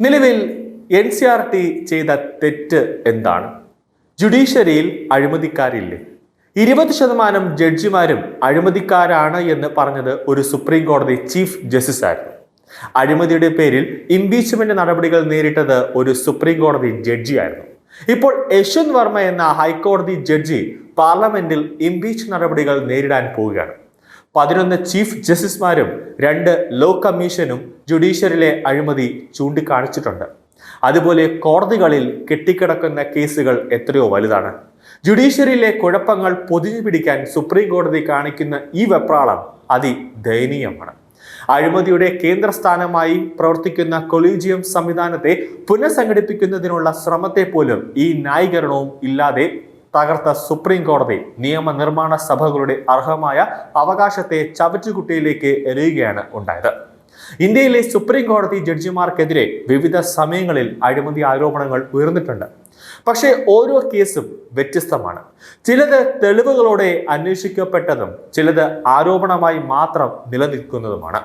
നിലവിൽ NCERT ചെയ്ത തെറ്റ് എന്താണ്? ജുഡീഷ്യറിയിൽ അഴിമതിക്കാരില്ലേ? 20% ജഡ്ജിമാരും അഴിമതിക്കാരാണ് എന്ന് പറഞ്ഞത് ഒരു സുപ്രീം കോടതി ചീഫ് ജസ്റ്റിസ് ആയിരുന്നു. അഴിമതിയുടെ പേരിൽ ഇംപീച്ച്മെന്റ് നടപടികൾ നേരിട്ടത് ഒരു സുപ്രീം കോടതി ജഡ്ജിയായിരുന്നു. ഇപ്പോൾ യശ്വന്ത് വർമ്മ എന്ന ഹൈക്കോടതി ജഡ്ജി പാർലമെന്റിൽ ഇംപീച്ച് നടപടികൾ നേരിടാൻ പോവുകയാണ്. 11 ചീഫ് ജസ്റ്റിസുമാരും 2 ലോ കമ്മീഷനും ജുഡീഷ്യറിയിലെ അഴിമതി ചൂണ്ടിക്കാണിച്ചിട്ടുണ്ട്. അതുപോലെ കോടതികളിൽ കെട്ടിക്കിടക്കുന്ന കേസുകൾ എത്രയോ വലുതാണ്. ജുഡീഷ്യറിയിലെ കുഴപ്പങ്ങൾ പൊതിഞ്ഞു പിടിക്കാൻ സുപ്രീം കോടതി കാണിക്കുന്ന ഈ വെപ്രാളം അതിദയനീയമാണ്. അഴിമതിയുടെ കേന്ദ്രസ്ഥാനമായി പ്രവർത്തിക്കുന്ന കൊളീജിയം സംവിധാനത്തെ പുനഃസംഘടിപ്പിക്കുന്നതിനുള്ള ശ്രമത്തെ പോലും ഈ ന്യായീകരണവും ഇല്ലാതെ തകർത്ത സുപ്രീം കോടതി നിയമനിർമ്മാണ സഭകളുടെ അർഹമായ അവകാശത്തെ ചവറ്റുകുട്ടിയിലേക്ക് എറിയുകയാണ് ഉണ്ടായത്. ഇന്ത്യയിലെ സുപ്രീം കോടതി ജഡ്ജിമാർക്കെതിരെ വിവിധ സമയങ്ങളിൽ അഴിമതി ആരോപണങ്ങൾ ഉയർന്നിട്ടുണ്ട്. പക്ഷേ ഓരോ കേസും വ്യത്യസ്തമാണ്. ചിലത് തെളിവുകളോടെ അന്വേഷിക്കപ്പെട്ടതും ചിലത് ആരോപണമായി മാത്രം നിലനിൽക്കുന്നതുമാണ്.